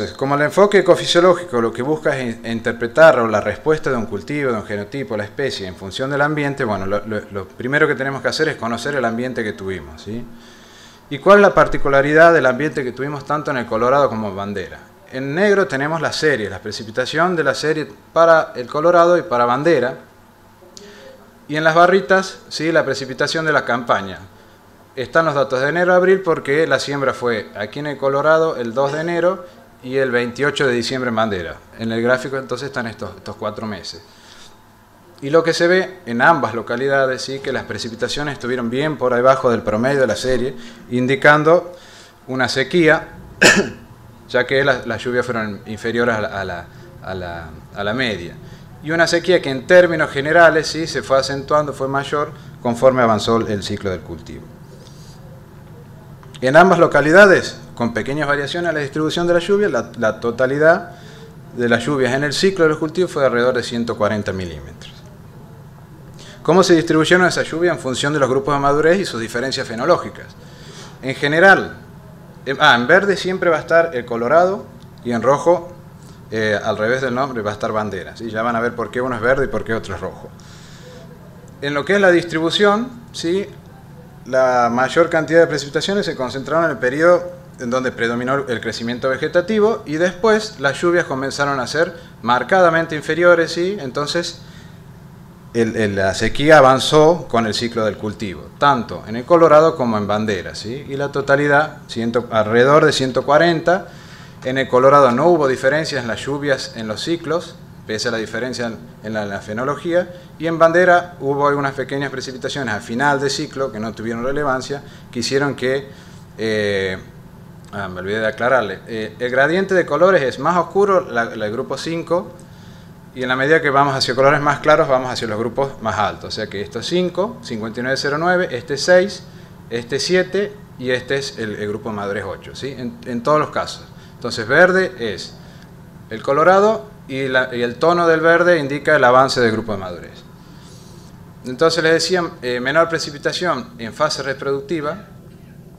Entonces, como el enfoque ecofisiológico lo que busca es interpretar la respuesta de un cultivo, de un genotipo, la especie, en función del ambiente, bueno, lo primero que tenemos que hacer es conocer el ambiente que tuvimos, ¿sí? ¿Y cuál es la particularidad del ambiente que tuvimos tanto en el Colorado como en Bandera? En negro tenemos la serie, la precipitación de la serie para el Colorado y para Bandera. Y en las barritas, ¿sí?, la precipitación de la campaña. Están los datos de enero a abril porque la siembra fue aquí en el Colorado el 2 de enero y el 28 de diciembre en Bandera. En el gráfico entonces están estos 4 meses. Y lo que se ve en ambas localidades, ¿sí?, que las precipitaciones estuvieron bien por debajo del promedio de la serie, indicando una sequía, ya que las lluvias fueron inferiores a la media. Y una sequía que en términos generales, ¿sí?, se fue acentuando, fue mayor conforme avanzó el ciclo del cultivo. En ambas localidades, con pequeñas variaciones a la distribución de la lluvia, la totalidad de las lluvias en el ciclo de los cultivos fue de alrededor de 140 milímetros. ¿Cómo se distribuyeron esas lluvias? En función de los grupos de madurez y sus diferencias fenológicas. En general, en verde siempre va a estar el Colorado y en rojo, al revés del nombre, va a estar Bandera, ¿sí? Ya van a ver por qué uno es verde y por qué otro es rojo. En lo que es la distribución, ¿sí?, la mayor cantidad de precipitaciones se concentraron en el periodo en donde predominó el crecimiento vegetativo y después las lluvias comenzaron a ser marcadamente inferiores, ¿sí? Entonces la sequía avanzó con el ciclo del cultivo, tanto en el Colorado como en Bandera, ¿sí? Y la totalidad, alrededor de 140. En el Colorado no hubo diferencias en las lluvias en los ciclos, pese a la diferencia en la fenología, y en Bandera hubo algunas pequeñas precipitaciones al final del ciclo que no tuvieron relevancia, que hicieron que, me olvidé de aclararle, el gradiente de colores es más oscuro, el grupo 5, y en la medida que vamos hacia colores más claros, vamos hacia los grupos más altos. O sea que esto es 5, 5909, este es 6, este es 7, y este es el grupo de madurez 8, ¿sí? En todos los casos. Entonces verde es el Colorado y el tono del verde indica el avance del grupo de madurez. Entonces les decía, menor precipitación en fase reproductiva,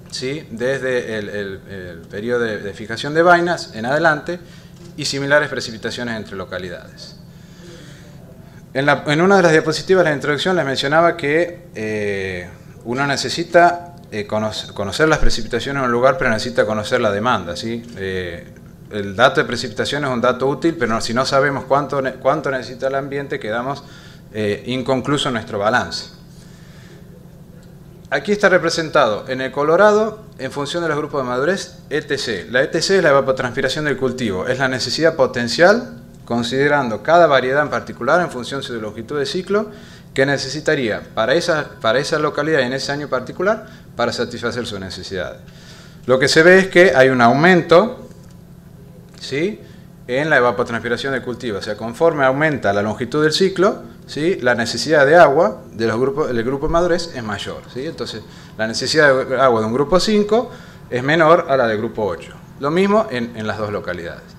¿sí?, desde el periodo de fijación de vainas en adelante, y similares precipitaciones entre localidades. En una de las diapositivas de la introducción les mencionaba que uno necesita conocer las precipitaciones en un lugar, pero necesita conocer la demanda, ¿sí? El dato de precipitación es un dato útil, pero si no sabemos cuánto necesita el ambiente, quedamos inconcluso en nuestro balance. Aquí está representado en el Colorado, en función de los grupos de madurez, ETC. La ETC es la evapotranspiración del cultivo, es la necesidad potencial, considerando cada variedad en particular en función de su longitud de ciclo, que necesitaría para esa localidad y en ese año particular para satisfacer sus necesidades. Lo que se ve es que hay un aumento, ¿sí?, en la evapotranspiración del cultivo. O sea, conforme aumenta la longitud del ciclo, ¿sí?, la necesidad de agua del grupo de madurez es mayor, ¿sí? Entonces, la necesidad de agua de un grupo 5 es menor a la del grupo 8. Lo mismo en las dos localidades.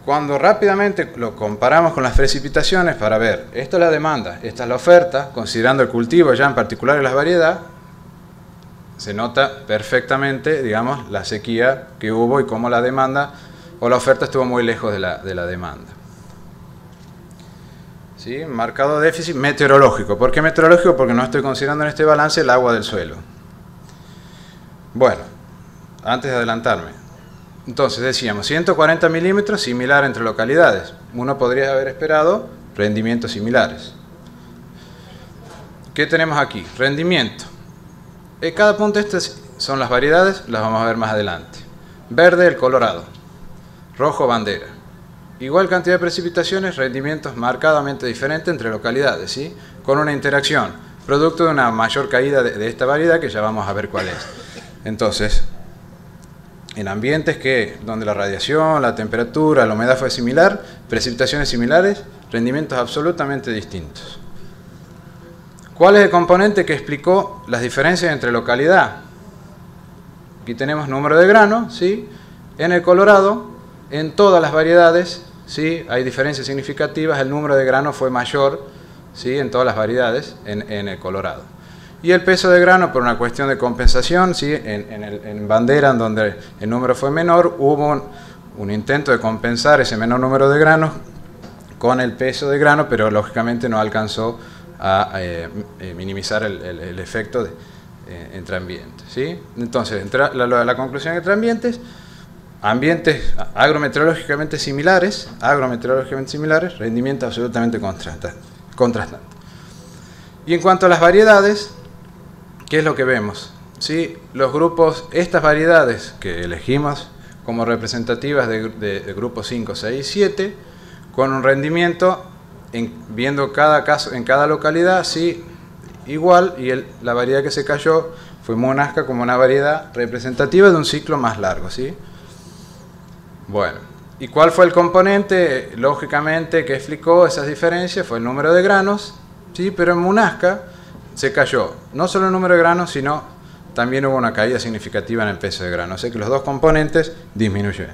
Cuando rápidamente lo comparamos con las precipitaciones para ver, esta es la demanda, esta es la oferta, considerando el cultivo ya en particular y la variedad, se nota perfectamente, digamos, la sequía que hubo y cómo la demanda o la oferta estuvo muy lejos de la demanda. ¿Sí? Marcado déficit meteorológico. ¿Por qué meteorológico? Porque no estoy considerando en este balance el agua del suelo. Bueno, antes de adelantarme, entonces decíamos 140 milímetros, similar entre localidades. Uno podría haber esperado rendimientos similares. ¿Qué tenemos aquí? Rendimiento. Cada punto estas son las variedades, las vamos a ver más adelante. Verde, el Colorado. Rojo, Bandera. Igual cantidad de precipitaciones, rendimientos marcadamente diferentes entre localidades, ¿sí?, con una interacción, producto de una mayor caída de esta variedad que ya vamos a ver cuál es. Entonces, en ambientes donde la radiación, la temperatura, la humedad fue similar, precipitaciones similares, rendimientos absolutamente distintos. ¿Cuál es el componente que explicó las diferencias entre localidad? Aquí tenemos número de grano, ¿sí? En el Colorado, en todas las variedades, ¿sí?, hay diferencias significativas, el número de grano fue mayor, ¿sí?, en todas las variedades en el Colorado. Y el peso de grano, por una cuestión de compensación, ¿sí?, en Bandera, en donde el número fue menor, hubo un intento de compensar ese menor número de granos con el peso de grano, pero lógicamente no alcanzó a minimizar el efecto entre ambientes, ¿sí? Entonces, la conclusión entre ambientes agrometeorológicamente similares, rendimiento absolutamente contrastante. Y en cuanto a las variedades, ¿qué es lo que vemos? ¿Sí? Los grupos, estas variedades que elegimos como representativas de grupos 5, 6 y 7, con un rendimiento, viendo cada caso en cada localidad, sí, igual, y la variedad que se cayó fue Monasca como una variedad representativa de un ciclo más largo, ¿sí? Bueno, ¿y cuál fue el componente, lógicamente, que explicó esas diferencias? Fue el número de granos, ¿sí? Pero en Monasca se cayó no solo el número de granos, sino también hubo una caída significativa en el peso de grano, o sea que los dos componentes disminuyen.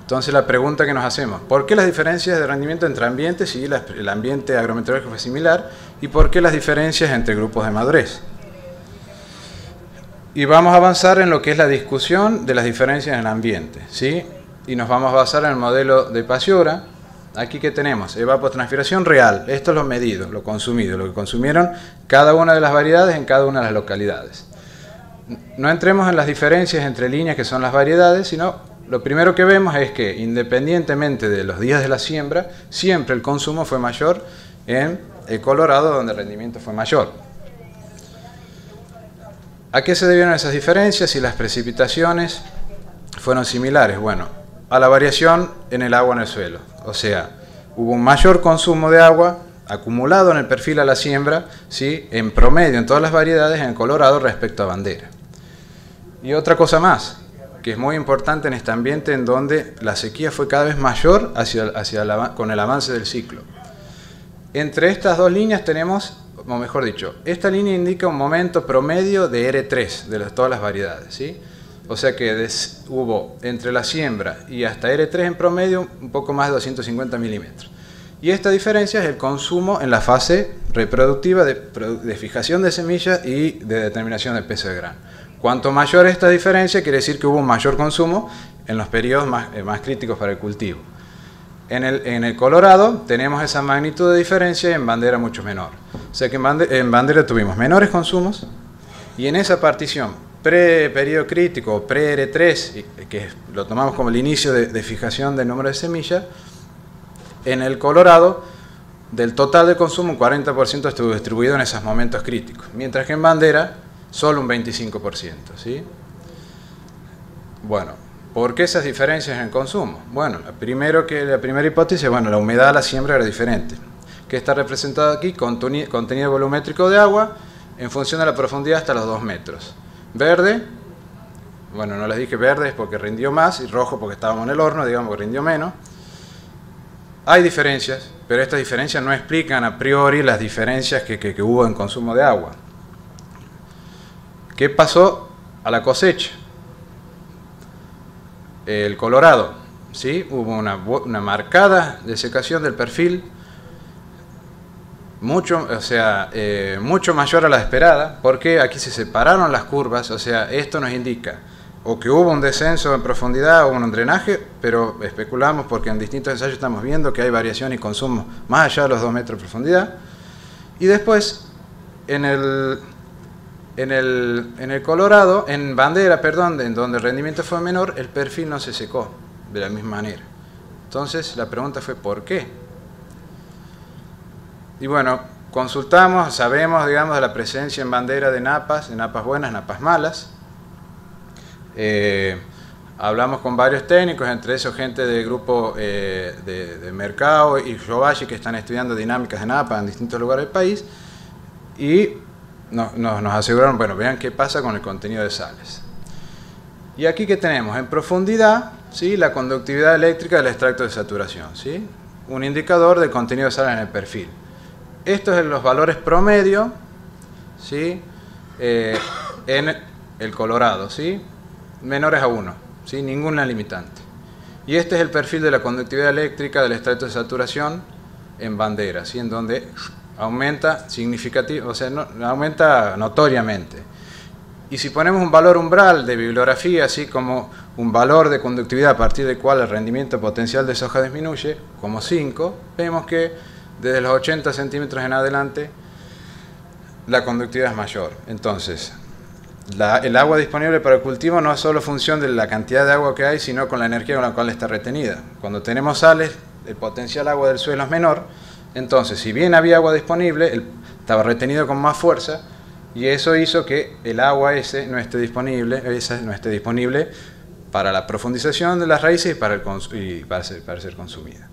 Entonces la pregunta que nos hacemos, ¿por qué las diferencias de rendimiento entre ambientes si el ambiente agrometeorológico fue similar? ¿Y por qué las diferencias entre grupos de madurez? Y vamos a avanzar en lo que es la discusión de las diferencias en el ambiente, ¿sí? Y nos vamos a basar en el modelo de Paciora. Aquí que tenemos evapotranspiración real, esto es lo medido, lo consumido, lo que consumieron cada una de las variedades en cada una de las localidades. No entremos en las diferencias entre líneas que son las variedades, sino lo primero que vemos es que independientemente de los días de la siembra, siempre el consumo fue mayor en el Colorado, donde el rendimiento fue mayor. ¿A qué se debieron esas diferencias si las precipitaciones fueron similares? Bueno, a la variación en el agua en el suelo. O sea, hubo un mayor consumo de agua acumulado en el perfil a la siembra, ¿sí? En promedio en todas las variedades en el Colorado respecto a Bandera. Y otra cosa más, que es muy importante en este ambiente en donde la sequía fue cada vez mayor con el avance del ciclo. Entre estas dos líneas tenemos, o mejor dicho, esta línea indica un momento promedio de R3 de todas las variedades, ¿sí? O sea que hubo entre la siembra y hasta R3 en promedio un poco más de 250 milímetros. Y esta diferencia es el consumo en la fase reproductiva de fijación de semillas y de determinación del peso de grano. Cuanto mayor esta diferencia, quiere decir que hubo un mayor consumo en los periodos más críticos para el cultivo. En el Colorado tenemos esa magnitud de diferencia y en Bandera mucho menor. O sea que en Bandera tuvimos menores consumos y en esa partición pre-periodo crítico, pre-R3, que lo tomamos como el inicio de fijación del número de semillas, en el Colorado, del total de consumo, un 40% estuvo distribuido en esos momentos críticos, mientras que en Bandera, solo un 25%, ¿sí? Bueno, ¿por qué esas diferencias en consumo? Bueno, la primera hipótesis, bueno, la humedad de la siembra era diferente, que está representado aquí, contenido volumétrico de agua, en función de la profundidad hasta los 2 metros. Verde, bueno, no les dije verde es porque rindió más, y rojo porque estábamos en el horno, digamos que rindió menos. Hay diferencias, pero estas diferencias no explican a priori las diferencias que hubo en consumo de agua. ¿Qué pasó a la cosecha? El Colorado, ¿sí? Hubo una marcada desecación del perfil, mucho mayor a la esperada, porque aquí se separaron las curvas, o sea, esto nos indica o que hubo un descenso en profundidad o un drenaje, pero especulamos porque en distintos ensayos estamos viendo que hay variación y consumo más allá de los 2 metros de profundidad. Y después, en el Colorado, en Bandera, perdón, en donde el rendimiento fue menor, el perfil no se secó de la misma manera. Entonces, la pregunta fue ¿por qué? Y bueno, consultamos, sabemos, digamos, de la presencia en Bandera de napas buenas, napas malas. Hablamos con varios técnicos, entre esos gente del grupo de Mercado y Yobashi, que están estudiando dinámicas de napas en distintos lugares del país, y nos aseguraron, bueno, vean qué pasa con el contenido de sales. Y aquí que tenemos en profundidad, ¿sí? La conductividad eléctrica del extracto de saturación, ¿sí? Un indicador del contenido de sales en el perfil. Estos son los valores promedio, ¿sí? En el Colorado, ¿sí? Menores a 1, ¿sí? Ninguna limitante. Y este es el perfil de la conductividad eléctrica del extracto de saturación en Bandera, ¿sí? En donde aumenta significativo, o sea, aumenta notoriamente. Y si ponemos un valor umbral de bibliografía, así como un valor de conductividad a partir del cual el rendimiento potencial de soja disminuye, como 5, vemos que desde los 80 centímetros en adelante la conductividad es mayor. Entonces, el agua disponible para el cultivo no es solo función de la cantidad de agua que hay, sino con la energía con la cual está retenida. Cuando tenemos sales, el potencial agua del suelo es menor, entonces si bien había agua disponible, estaba retenido con más fuerza, y eso hizo que el agua no esté disponible para la profundización de las raíces y para ser consumida.